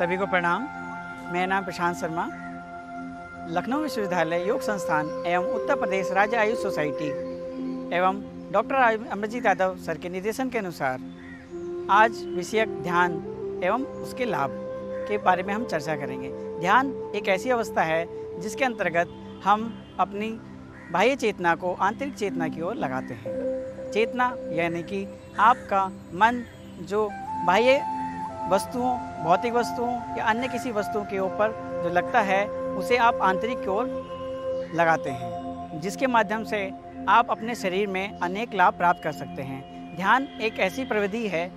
सभी को प्रणाम। मेरा नाम प्रशांत शर्मा। लखनऊ विश्वविद्यालय योग संस्थान एवं उत्तर प्रदेश राज्य आयुष सोसाइटी एवं डॉक्टर अमरजीत यादव सर के निर्देशन के अनुसार आज विषयक ध्यान एवं उसके लाभ के बारे में हम चर्चा करेंगे। ध्यान एक ऐसी अवस्था है जिसके अंतर्गत हम अपनी बाह्य चेतना को आंतरिक चेतना की ओर लगाते हैं। चेतना यानी कि आपका मन जो बाह्य वस्तुओं, भौतिक वस्तुओं या अन्य किसी वस्तुओं के ऊपर जो लगता है उसे आप आंतरिक की ओर लगाते हैं, जिसके माध्यम से आप अपने शरीर में अनेक लाभ प्राप्त कर सकते हैं। ध्यान एक ऐसी प्रविधि है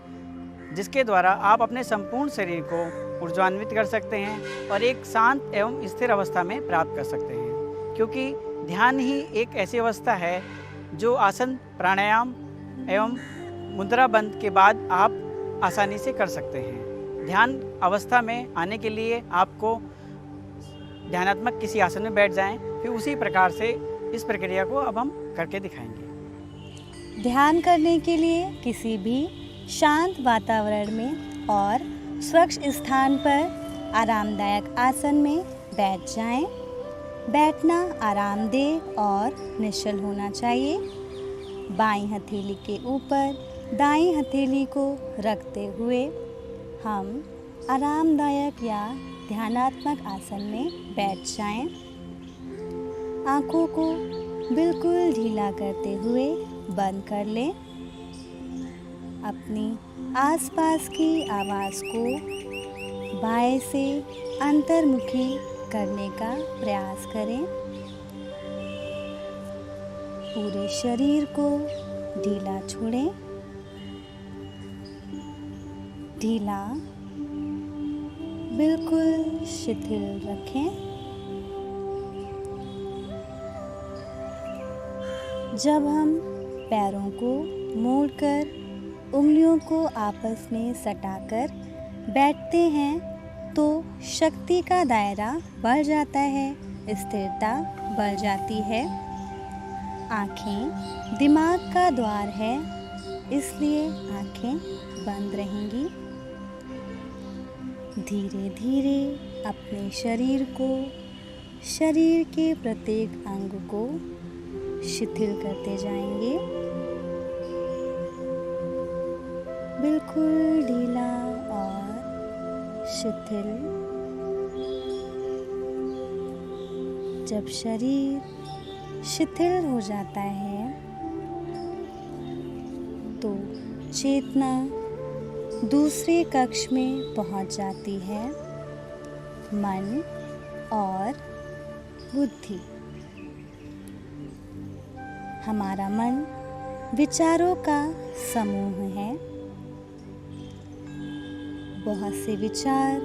जिसके द्वारा आप अपने संपूर्ण शरीर को ऊर्जान्वित कर सकते हैं और एक शांत एवं स्थिर अवस्था में प्राप्त कर सकते हैं, क्योंकि ध्यान ही एक ऐसी अवस्था है जो आसन, प्राणायाम एवं मुद्रा बंद के बाद आप आसानी से कर सकते हैं। ध्यान अवस्था में आने के लिए आपको ध्यानात्मक किसी आसन में बैठ जाएं, फिर उसी प्रकार से इस प्रक्रिया को अब हम करके दिखाएंगे। ध्यान करने के लिए किसी भी शांत वातावरण में और स्वच्छ स्थान पर आरामदायक आसन में बैठ जाएं। बैठना आरामदेह और निश्चल होना चाहिए। बाईं हथेली के ऊपर दाईं हथेली को रखते हुए हम आरामदायक या ध्यानात्मक आसन में बैठ जाएं। आँखों को बिल्कुल ढीला करते हुए बंद कर लें। अपनी आसपास की आवाज़ को बाएं से अंतर्मुखी करने का प्रयास करें। पूरे शरीर को ढीला छोड़ें। ढीला बिल्कुल शिथिल रखें। जब हम पैरों को मोड़कर उंगलियों को आपस में सटाकर बैठते हैं तो शक्ति का दायरा बढ़ जाता है, स्थिरता बढ़ जाती है। आँखें दिमाग का द्वार है, इसलिए आँखें बंद रहेंगी। धीरे धीरे अपने शरीर को, शरीर के प्रत्येक अंग को शिथिल करते जाएंगे। बिल्कुल ढीला और शिथिल। जब शरीर शिथिल हो जाता है तो चेतना दूसरे कक्ष में पहुंच जाती है। मन और बुद्धि। हमारा मन विचारों का समूह है। बहुत से विचार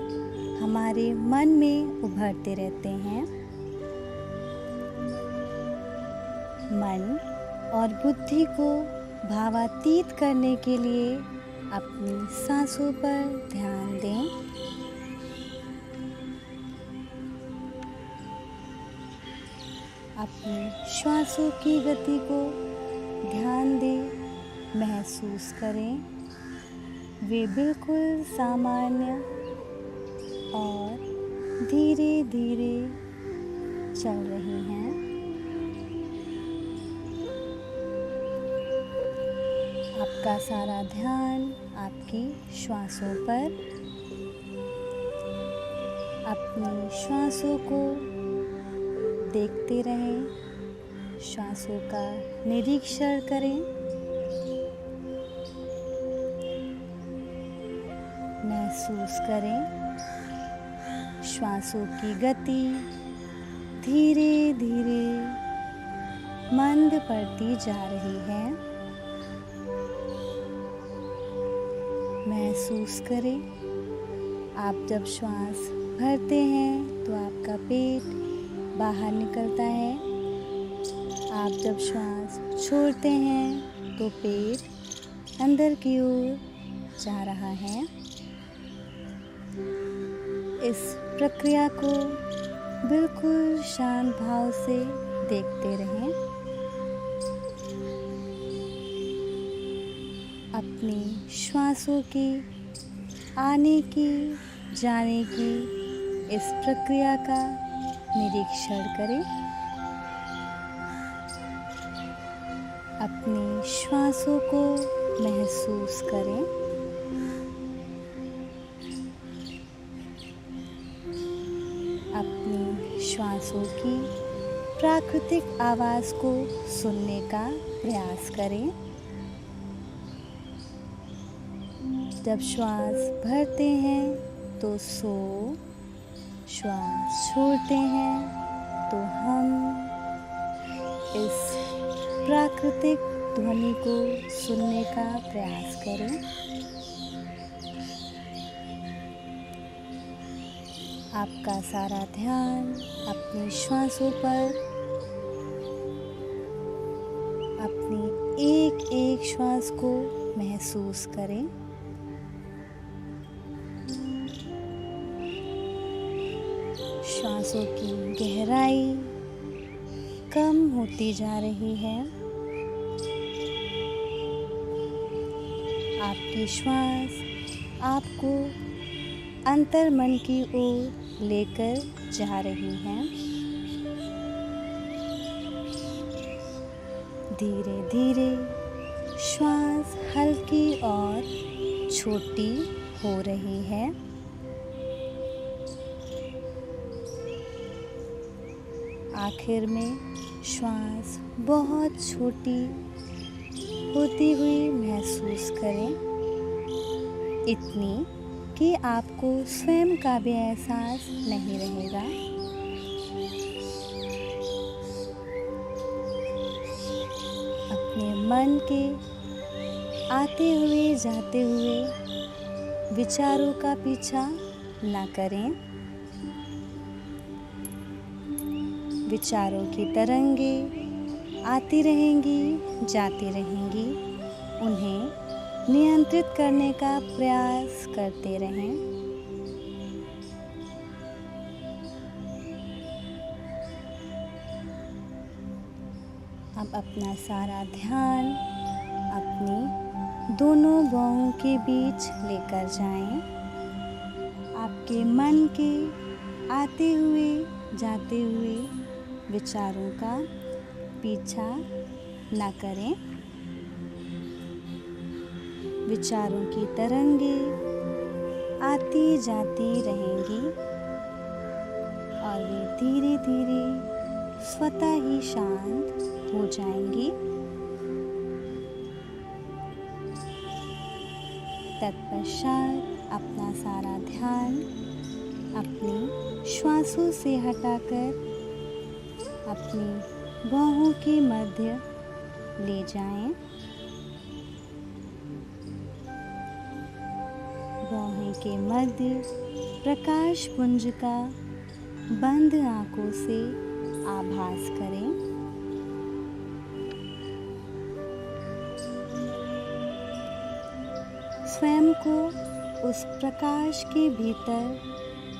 हमारे मन में उभरते रहते हैं। मन और बुद्धि को भावातीत करने के लिए अपनी सांसों पर ध्यान दें। अपनी श्वासों की गति को ध्यान दें, महसूस करें। वे बिल्कुल सामान्य और धीरे धीरे चल रही हैं। आपका सारा ध्यान आपकी श्वासों पर। अपनी श्वासों को देखते रहें, श्वासों का निरीक्षण करें। महसूस करें श्वासों की गति धीरे धीरे मंद पड़ती जा रही है। महसूस करें आप जब श्वास भरते हैं तो आपका पेट बाहर निकलता है। आप जब श्वास छोड़ते हैं तो पेट अंदर की ओर जा रहा है। इस प्रक्रिया को बिल्कुल शांत भाव से देखते रहें। अपनी श्वासों की आने की जाने की इस प्रक्रिया का निरीक्षण करें। अपनी श्वासों को महसूस करें। अपनी श्वासों की प्राकृतिक आवाज़ को सुनने का प्रयास करें। जब श्वास भरते हैं तो सो, श्वास छोड़ते हैं तो हम इस प्राकृतिक ध्वनि को सुनने का प्रयास करें। आपका सारा ध्यान अपनी श्वासों पर, अपनी एक एक श्वास को महसूस करें। श्वासों की गहराई कम होती जा रही है। आपकी श्वास आपको अंतर्मन की ओर लेकर जा रही है। धीरे धीरे श्वास हल्की और छोटी हो रही है। आखिर में श्वास बहुत छोटी होती हुई महसूस करें, इतनी कि आपको स्वयं का भी एहसास नहीं रहेगा। अपने मन के आते हुए जाते हुए विचारों का पीछा न करें। विचारों की तरंगें आती रहेंगी, जाती रहेंगी। उन्हें नियंत्रित करने का प्रयास करते रहें। अब अपना सारा ध्यान अपनी दोनों बाहों के बीच लेकर जाएं। आपके मन के आते हुए जाते हुए विचारों का पीछा न करें। विचारों की तरंगें आती जाती रहेंगी और वे धीरे धीरे स्वतः ही शांत हो जाएंगी। तत्पश्चात अपना सारा ध्यान अपनी श्वासों से हटाकर अपनी बाहों के मध्य ले जाएं। बाहों के मध्य प्रकाश पुंज का बंद आंखों से आभास करें। स्वयं को उस प्रकाश के भीतर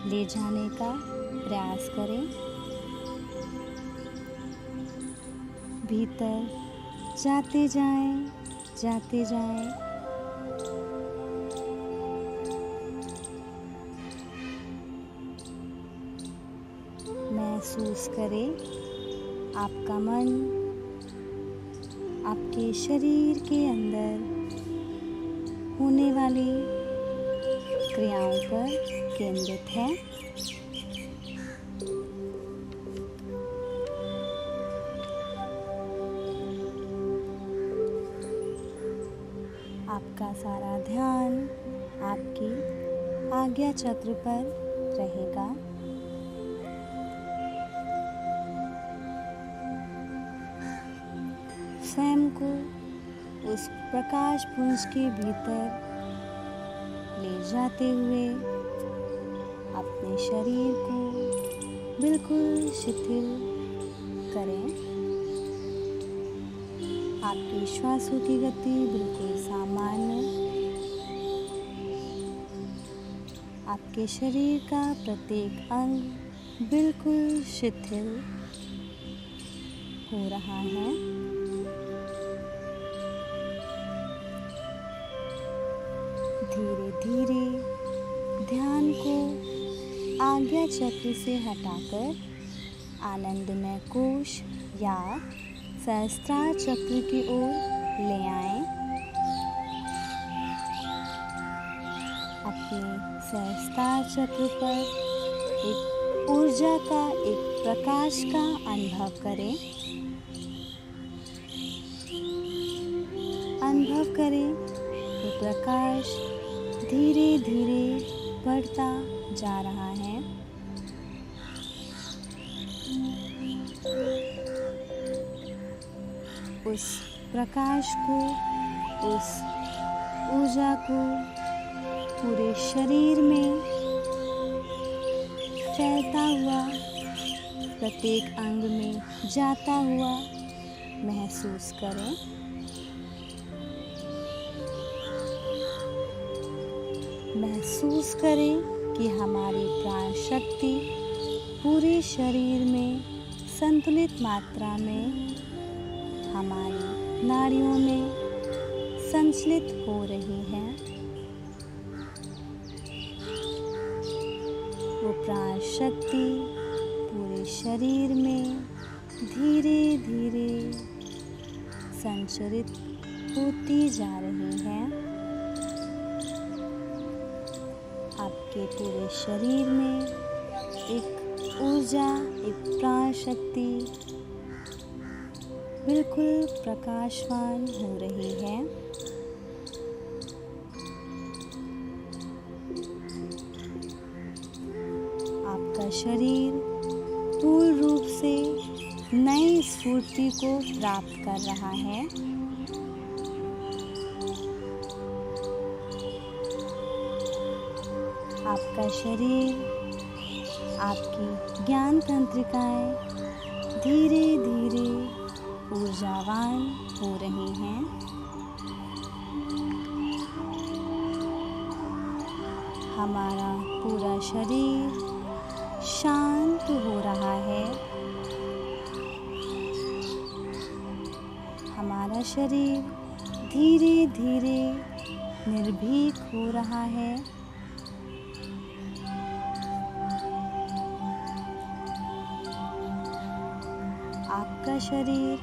ले जाने का प्रयास करें। भीतर जाते जाएं, जाते जाएं। महसूस करें आपका मन आपके शरीर के अंदर होने वाली क्रियाओं पर केंद्रित है। आपका सारा ध्यान आपकी आज्ञा चक्र पर रहेगा। स्वयं को उस प्रकाश पुंज के भीतर ले जाते हुए अपने शरीर को बिल्कुल शिथिल करें। आपकी श्वासों की गति बिल्कुल सामान्य। आपके शरीर का प्रत्येक अंग बिल्कुल शिथिल हो रहा है। धीरे धीरे ध्यान को आज्ञा चक्र से हटाकर आनंदमय कोश या सहस्त्रार चक्र की ओर ले आएं। अपने सहस्त्रार चक्र पर एक ऊर्जा का, एक प्रकाश का अनुभव करें। अनुभव करें कि प्रकाश धीरे धीरे बढ़ता जा रहा है। उस प्रकाश को, उस ऊर्जा को पूरे शरीर में फैलता हुआ, प्रत्येक अंग में जाता हुआ महसूस करें। महसूस करें कि हमारी प्राण शक्ति पूरे शरीर में संतुलित मात्रा में हमारी नाड़ियों में संचलित हो रही है। वो प्राण शक्ति पूरे शरीर में धीरे धीरे संचरित होती जा रही है। आपके पूरे शरीर में एक ऊर्जा, एक प्राण शक्ति बिल्कुल प्रकाशवान हो रही है। आपका शरीर पूर्ण रूप से नई स्फूर्ति को प्राप्त कर रहा है। आपका शरीर, आपकी ज्ञान तंत्रिकाएं धीरे धीरे ऊर्जावान हो रही हैं। हमारा पूरा शरीर शांत हो रहा है। हमारा शरीर धीरे धीरे निर्भीक हो रहा है। आपका शरीर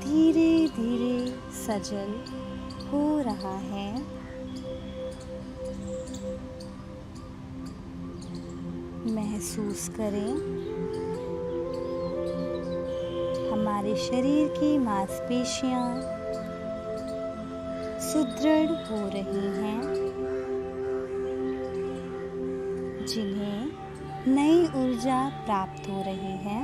धीरे धीरे सजल हो रहा है। महसूस करें हमारे शरीर की मांसपेशियां सुदृढ़ हो रही हैं, जिन्हें नई ऊर्जा प्राप्त हो रही है।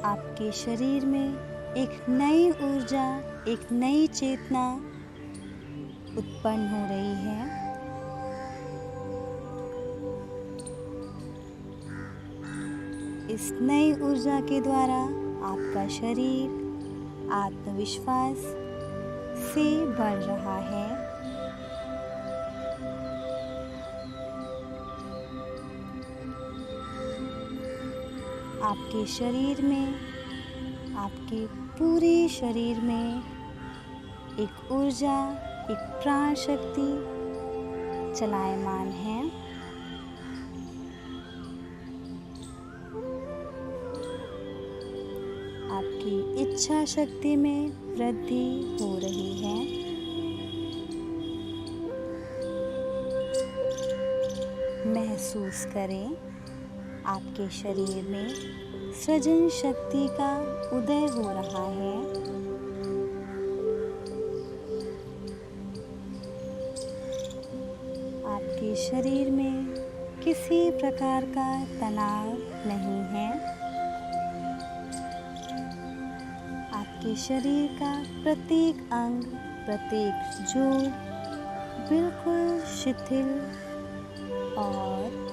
आपके शरीर में एक नई ऊर्जा, एक नई चेतना उत्पन्न हो रही है। इस नई ऊर्जा के द्वारा आपका शरीर आत्मविश्वास से बढ़ रहा है। आपके शरीर में, आपके पूरे शरीर में एक ऊर्जा, एक प्राण शक्ति चलायमान है। आपकी इच्छा शक्ति में वृद्धि हो रही है। महसूस करें आपके शरीर में सृजन शक्ति का उदय हो रहा है। आपके शरीर में किसी प्रकार का तनाव नहीं है। आपके शरीर का प्रत्येक अंग, प्रत्येक जोड़ बिल्कुल शिथिल और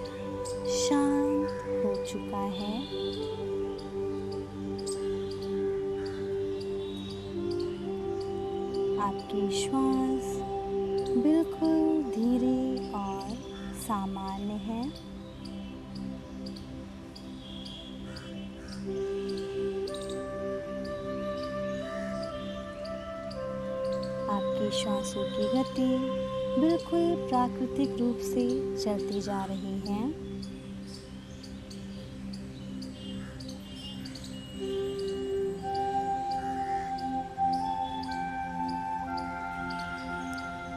शांत हो चुका है। आपकी श्वास बिल्कुल धीरे और सामान्य है। सांसों की गति बिल्कुल प्राकृतिक रूप से चलती जा रही है।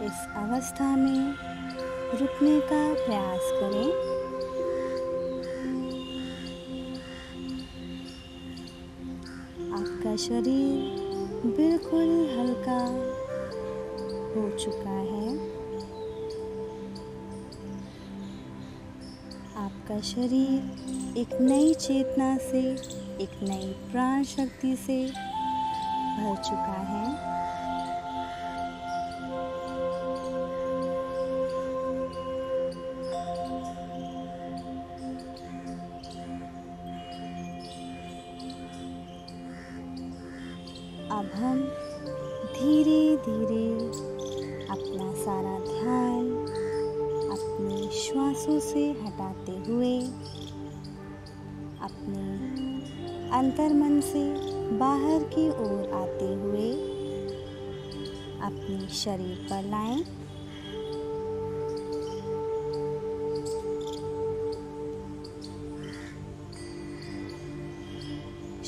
इस अवस्था में रुकने का प्रयास करें। आपका शरीर बिल्कुल हल्का हो चुका है। आपका शरीर एक नई चेतना से, एक नई प्राण शक्ति से भर चुका है। अब हम धीरे धीरे अपना सारा ध्यान अपने श्वासों से हटाते हुए अपने अंतर्मन से बाहर की ओर आते हुए अपने शरीर पर लाएं।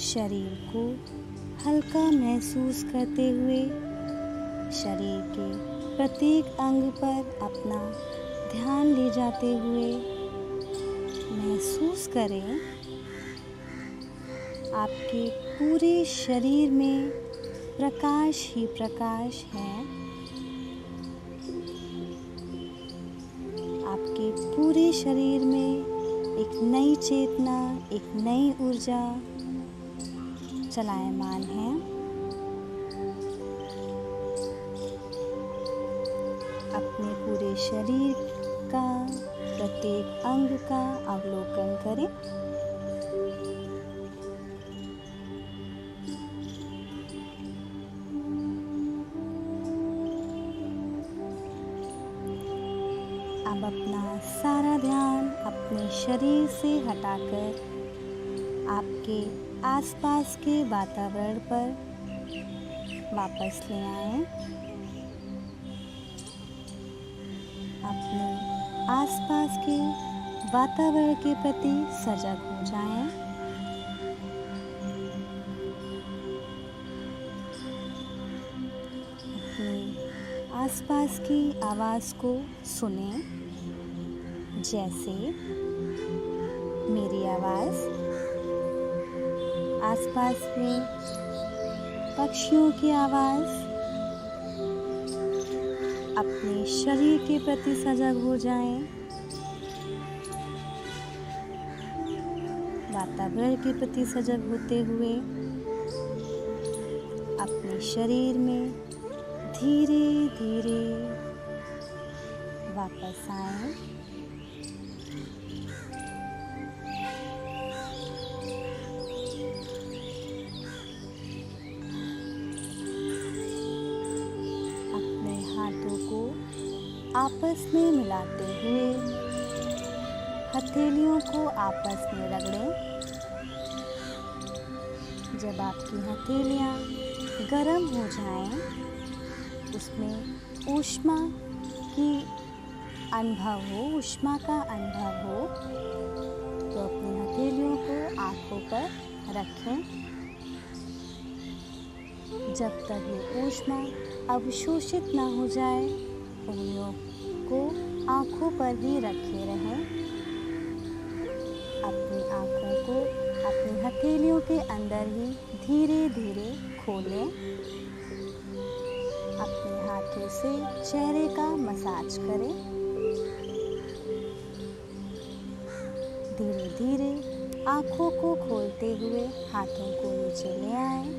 शरीर को हल्का महसूस करते हुए शरीर के प्रत्येक अंग पर अपना ध्यान ले जाते हुए महसूस करें आपके पूरे शरीर में प्रकाश ही प्रकाश है। आपके पूरे शरीर में एक नई चेतना, एक नई ऊर्जा चलायमान है। अपने पूरे शरीर का प्रत्येक अंग का अवलोकन करें। अब अपना सारा ध्यान अपने शरीर से हटाकर आपके आसपास के वातावरण पर वापस ले आएं। अपने आसपास के वातावरण के प्रति सजग हो जाएं। अपने आसपास की आवाज़ को सुनें, जैसे मेरी आवाज़, आसपास में पक्षियों की आवाज़। अपने शरीर के प्रति सजग हो जाएं। वातावरण के प्रति सजग होते हुए अपने शरीर में धीरे धीरे वापस आएं। हाथों को आपस में मिलाते हुए हथेलियों को आपस में रगड़ें। जब आपकी हथेलियां गर्म हो जाएं, उसमें ऊष्मा की अनुभव हो, ऊष्मा का अनुभव हो, तो अपनी हथेलियों को आँखों पर रखें। जब तक ये ऊष्मा अवशोषित न हो जाए, उंगलियों को आँखों पर ही रखे रहें। अपनी आँखों को अपनी हथेलियों के अंदर ही धीरे धीरे खोलें। अपने हाथों से चेहरे का मसाज करें। धीरे धीरे आँखों को खोलते हुए हाथों को नीचे ले आएं।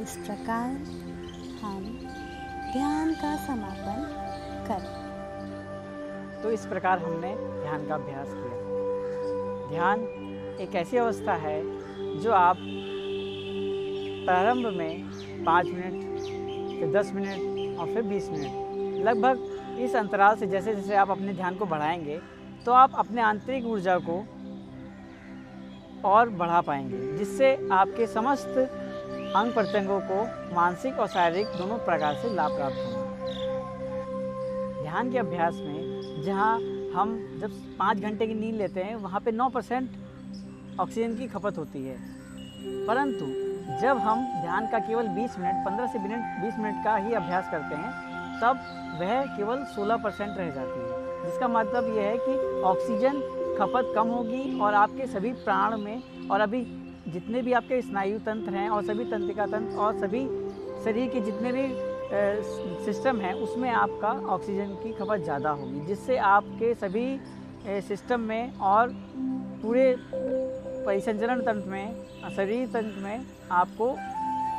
इस प्रकार हम ध्यान का समापन करें। तो इस प्रकार हमने ध्यान का अभ्यास किया। ध्यान एक ऐसी अवस्था है जो आप प्रारंभ में 5 मिनट, फिर 10 मिनट और फिर 20 मिनट, लगभग इस अंतराल से जैसे जैसे आप अपने ध्यान को बढ़ाएंगे तो आप अपने आंतरिक ऊर्जा को और बढ़ा पाएंगे, जिससे आपके समस्त अंग प्रत्यंगों को मानसिक और शारीरिक दोनों प्रकार से लाभ प्राप्त होगा। ध्यान के अभ्यास में जहाँ हम जब 5 घंटे की नींद लेते हैं वहाँ पे 9% ऑक्सीजन की खपत होती है, परंतु जब हम ध्यान का केवल 20 मिनट 15 से 20 मिनट का ही अभ्यास करते हैं तब वह केवल 16% रह जाती है, जिसका मतलब यह है कि ऑक्सीजन खपत कम होगी और आपके सभी प्राण में और अभी जितने भी आपके स्नायु तंत्र हैं और सभी तंत्रिका तंत्र और सभी शरीर के जितने भी सिस्टम हैं उसमें आपका ऑक्सीजन की खपत ज़्यादा होगी, जिससे आपके सभी सिस्टम में और पूरे परिसंचरण तंत्र में, शरीर तंत्र में आपको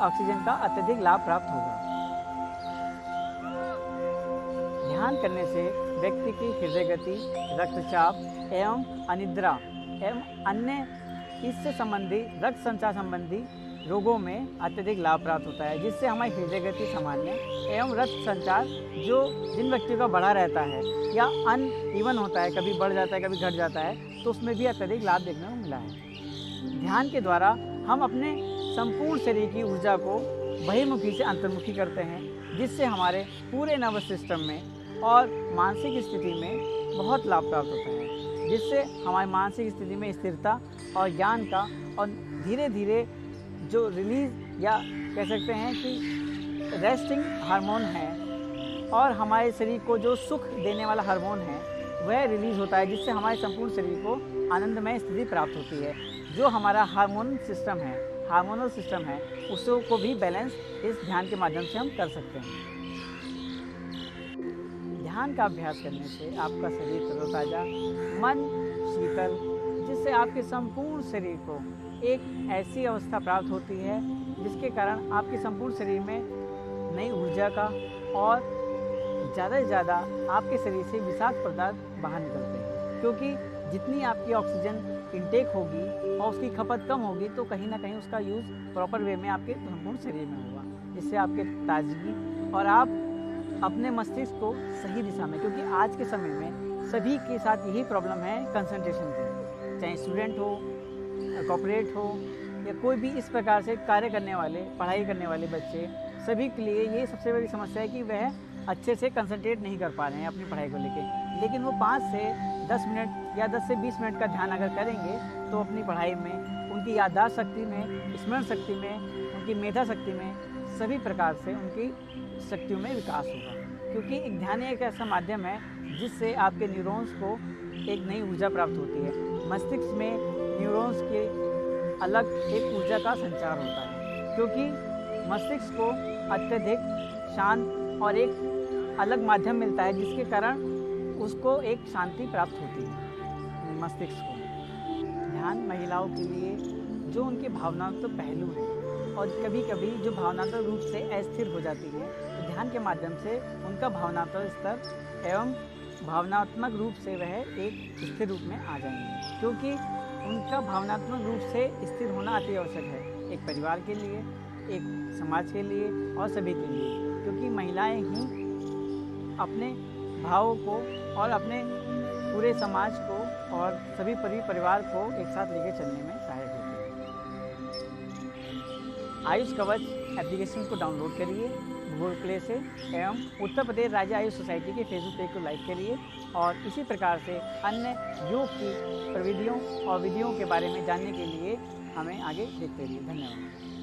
ऑक्सीजन का अत्यधिक लाभ प्राप्त होगा। ध्यान करने से व्यक्ति की हृदय गति, रक्तचाप एवं अनिद्रा एवं अन्य इससे संबंधी रक्त संचार संबंधी रोगों में अत्यधिक लाभ प्राप्त होता है, जिससे हमारी हृदय गति सामान्य एवं रक्त संचार जो जिन व्यक्तियों का बढ़ा रहता है या अनइवन होता है, कभी बढ़ जाता है कभी घट जाता है, तो उसमें भी अत्यधिक लाभ देखने को मिला है। ध्यान के द्वारा हम अपने संपूर्ण शरीर की ऊर्जा को बहिर्मुखी से अंतर्मुखी करते हैं, जिससे हमारे पूरे नर्वस सिस्टम में और मानसिक स्थिति में बहुत लाभ प्राप्त होता है, जिससे हमारी मानसिक स्थिति में स्थिरता और ज्ञान का और धीरे धीरे जो रिलीज या कह सकते हैं कि रेस्टिंग हार्मोन है और हमारे शरीर को जो सुख देने वाला हार्मोन है वह रिलीज होता है, जिससे हमारे संपूर्ण शरीर को आनंदमय स्थिति प्राप्त होती है। जो हमारा हार्मोनल सिस्टम है उसको भी बैलेंस इस ध्यान के माध्यम से हम कर सकते हैं। ध्यान का अभ्यास करने से आपका शरीर तरोताज़ा, मन शीतल, जिससे आपके संपूर्ण शरीर को एक ऐसी अवस्था प्राप्त होती है जिसके कारण आपके संपूर्ण शरीर में नई ऊर्जा का और ज़्यादा से ज़्यादा आपके शरीर से विषाक्त पदार्थ बाहर निकलते हैं, क्योंकि जितनी आपकी ऑक्सीजन इंटेक होगी और उसकी खपत कम होगी तो कहीं ना कहीं उसका यूज़ प्रॉपर वे में आपके संपूर्ण शरीर में होगा, जिससे आपके ताजगी और आप अपने मस्तिष्क को सही दिशा में, क्योंकि आज के समय में सभी के साथ यही प्रॉब्लम है कंसंट्रेशन की, चाहे स्टूडेंट हो, कॉर्पोरेट हो या कोई भी इस प्रकार से कार्य करने वाले, पढ़ाई करने वाले बच्चे, सभी के लिए ये सबसे बड़ी समस्या है कि वह अच्छे से कंसंट्रेट नहीं कर पा रहे हैं अपनी पढ़ाई को लेकर। लेकिन वो 5 से 10 मिनट या 10 से 20 मिनट का ध्यान अगर करेंगे तो अपनी पढ़ाई में, उनकी याददाश्त शक्ति में, स्मरण शक्ति में, उनकी मेधा शक्ति में, सभी प्रकार से उनकी शक्तियों में विकास होगा, क्योंकि एक ध्यान एक ऐसा माध्यम है जिससे आपके न्यूरॉन्स को एक नई ऊर्जा प्राप्त होती है। मस्तिष्क में न्यूरॉन्स के अलग एक ऊर्जा का संचार होता है, क्योंकि मस्तिष्क को अत्यधिक शांत और एक अलग माध्यम मिलता है, जिसके कारण उसको एक शांति प्राप्त होती है मस्तिष्क को। ध्यान महिलाओं के लिए जो उनके भावनात्मक पहलू हैं और कभी कभी जो भावनात्मक रूप से अस्थिर हो जाती है, तो ध्यान के माध्यम से उनका भावनात्मक स्तर एवं भावनात्मक रूप से वह एक स्थिर रूप में आ जाएंगे, क्योंकि उनका भावनात्मक रूप से स्थिर होना अति आवश्यक है, एक परिवार के लिए, एक समाज के लिए और सभी के लिए, क्योंकि महिलाएं ही अपने भावों को और अपने पूरे समाज को और सभी परिवार को एक साथ लेकर चलने में सहायक होती है। आयुष कवच एप्लीकेशन को डाउनलोड करिए गूगल प्ले से एवं उत्तर प्रदेश राज्य आयुष सोसाइटी के फेसबुक पेज को लाइक करिए और इसी प्रकार से अन्य योग की प्रविधियों और विधियों के बारे में जानने के लिए हमें आगे देखते रहिए। धन्यवाद।